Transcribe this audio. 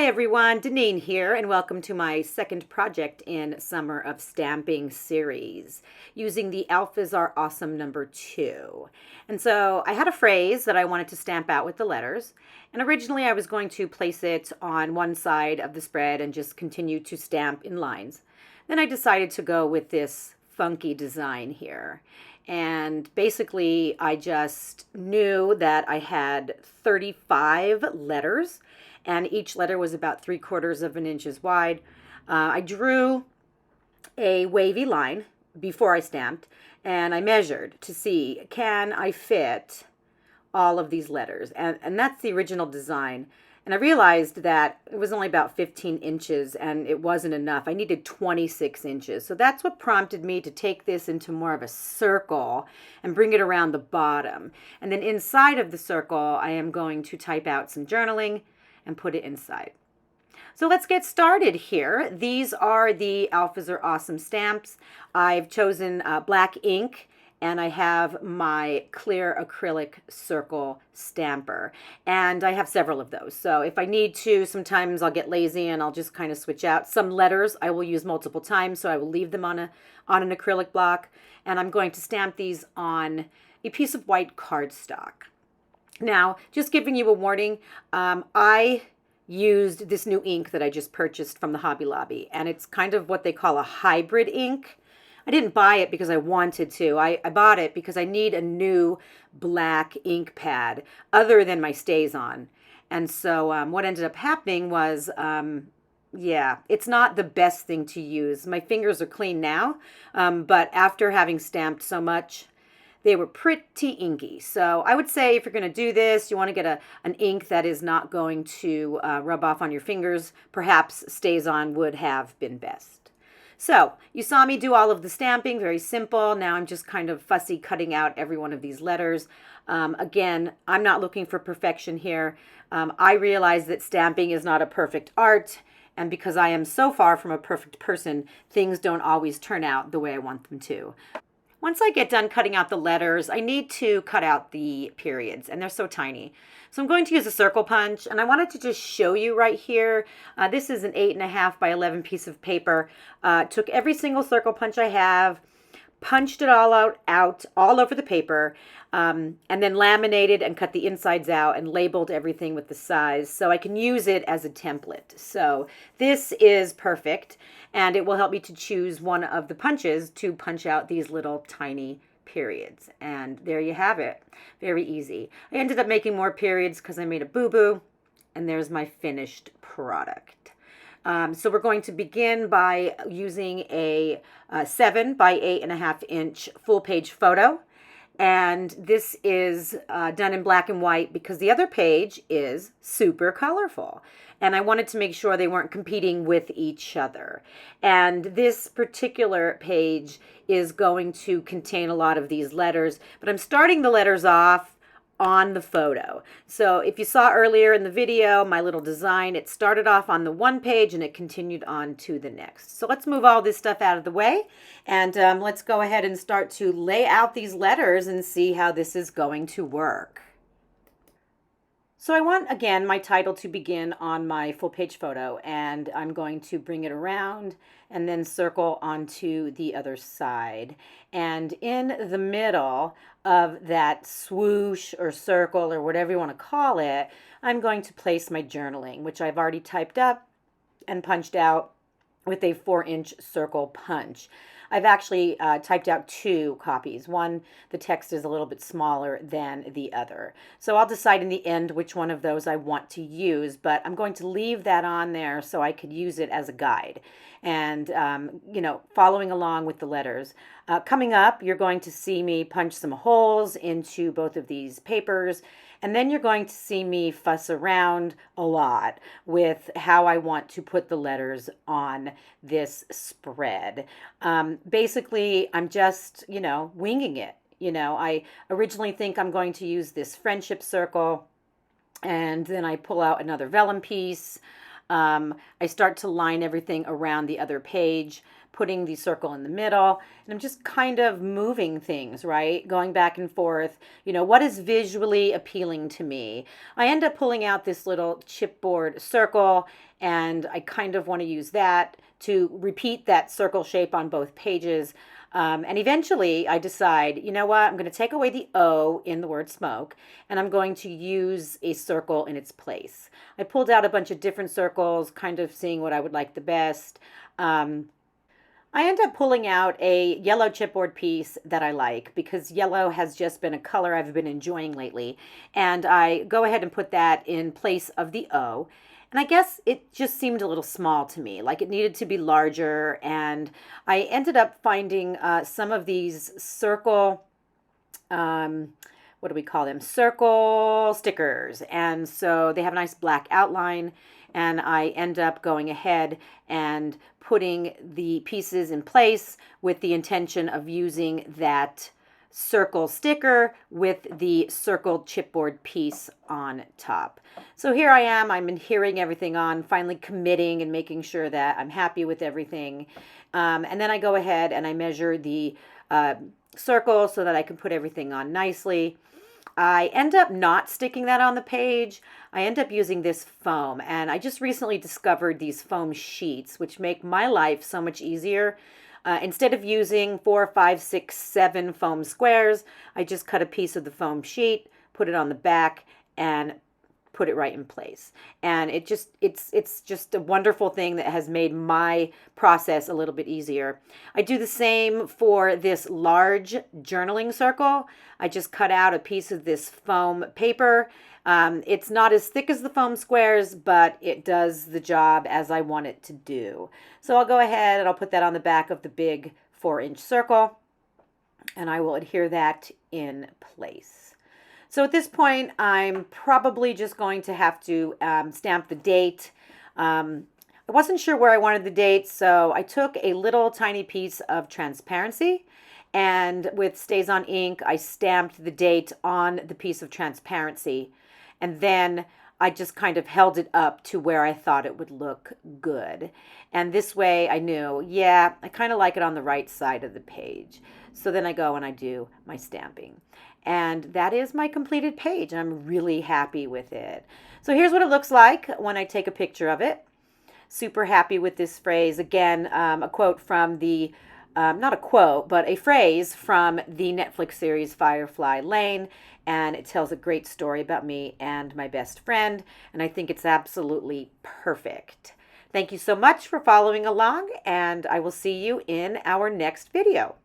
Hi everyone, Deneen here, and welcome to my second project in Summer of Stamping series using the Alphas Are Awesome #2. And so I had a phrase that I wanted to stamp out with the letters, and originally I was going to place it on one side of the spread and just continue to stamp in lines. Then I decided to go with this funky design here. And basically, I just knew that I had 35 letters, and each letter was about 3/4 of an inch wide. I drew a wavy line before I stamped, and I measured to see, can I fit all of these letters? And that's the original design. And I realized that it was only about 15 inches and it wasn't enough. I needed 26 inches. So that's what prompted me to take this into more of a circle and bring it around the bottom. And then inside of the circle, I am going to type out some journaling and put it inside. So let's get started here. These are the Alphas Are Awesome stamps. I've chosen black ink, and I have my clear acrylic circle stamper. And I have several of those. So if I need to, sometimes I'll get lazy and I'll just kind of switch out. Some letters I will use multiple times, so I will leave them on an acrylic block. And I'm going to stamp these on a piece of white cardstock. Now, just giving you a warning, I used this new ink that I just purchased from the Hobby Lobby, and it's kind of what they call a hybrid ink. I didn't buy it because I wanted to. I bought it because I need a new black ink pad other than my StazOn. And so what ended up happening was, yeah, it's not the best thing to use. My fingers are clean now, but after having stamped so much, they were pretty inky. So I would say if you're going to do this, you want to get an ink that is not going to rub off on your fingers. Perhaps StazOn would have been best. So you saw me do all of the stamping, very simple. Now I'm just kind of fussy cutting out every one of these letters. Again, I'm not looking for perfection here. I realize that stamping is not a perfect art. And because I am so far from a perfect person, things don't always turn out the way I want them to. Once I get done cutting out the letters, I need to cut out the periods, and they're so tiny. So I'm going to use a circle punch, and I wanted to just show you right here. This is an 8.5 by 11 piece of paper. Took every single circle punch I have, punched it all out all over the paper, and then laminated and cut the insides out and labeled everything with the size so I can use it as a template. So this is perfect, and it will help me to choose one of the punches to punch out these little tiny periods. And there you have it. Very easy. I ended up making more periods because I made a boo-boo, and there's my finished product. So we're going to begin by using a 7 by 8.5 inch full page photo. And this is done in black and white because the other page is super colorful. And I wanted to make sure they weren't competing with each other. And this particular page is going to contain a lot of these letters, but I'm starting the letters off on the photo. So if you saw earlier in the video, my little design, it started off on the one page and it continued on to the next. So let's move all this stuff out of the way, and let's go ahead and start to lay out these letters and see how this is going to work. So I want, again, my title to begin on my full page photo, and I'm going to bring it around and then circle onto the other side. And in the middle of that swoosh or circle or whatever you want to call it, I'm going to place my journaling, which I've already typed up and punched out with a 4-inch circle punch. I've actually typed out 2 copies. One, the text is a little bit smaller than the other. So I'll decide in the end which one of those I want to use, but I'm going to leave that on there so I could use it as a guide and, you know, following along with the letters. Coming up, you're going to see me punch some holes into both of these papers, and then you're going to see me fuss around a lot with how I want to put the letters on this spread. Basically, I'm just, you know, winging it. You know, I originally think I'm going to use this friendship circle, and then I pull out another vellum piece. I start to line everything around the other page, putting the circle in the middle, and I'm just kind of moving things, right? Going back and forth. What is visually appealing to me? I end up pulling out this little chipboard circle, and I kind of want to use that to repeat that circle shape on both pages. And eventually I decide, you know what, I'm going to take away the O in the word smoke, and I'm going to use a circle in its place. I pulled out a bunch of different circles, kind of seeing what I would like the best. I end up pulling out a yellow chipboard piece that I like because yellow has just been a color I've been enjoying lately. And I go ahead and put that in place of the O. And I guess it just seemed a little small to me, like it needed to be larger. And I ended up finding some of these circle, what do we call them? Circle stickers. And so they have a nice black outline. And I end up going ahead and putting the pieces in place with the intention of using that circle sticker with the circled chipboard piece on top. So here I am, I'm adhering everything on, finally committing and making sure that I'm happy with everything. And then I go ahead and I measure the circle so that I can put everything on nicely. I end up not sticking that on the page. I end up using this foam, and I just recently discovered these foam sheets, which make my life so much easier. Instead of using 4, 5, 6, 7 foam squares, I just cut a piece of the foam sheet, put it on the back, and put it right in place. And it's just a wonderful thing that has made my process a little bit easier. I do the same for this large journaling circle. I just cut out a piece of this foam paper. It's not as thick as the foam squares, but it does the job as I want it to do. So I'll go ahead and I'll put that on the back of the big 4-inch circle, and I will adhere that in place. So at this point, I'm probably just going to have to stamp the date. I wasn't sure where I wanted the date, so I took a little tiny piece of transparency, and with StazOn ink, I stamped the date on the piece of transparency, and then I just kind of held it up to where I thought it would look good. And this way I knew, yeah, I kind of like it on the right side of the page. So then I go and I do my stamping. And that is my completed page. I'm really happy with it. So here's what it looks like when I take a picture of it. Super happy with this phrase. Again, a quote from the, not a quote, but a phrase from the Netflix series Firefly Lane. And it tells a great story about me and my best friend. And I think it's absolutely perfect. Thank you so much for following along, and I will see you in our next video.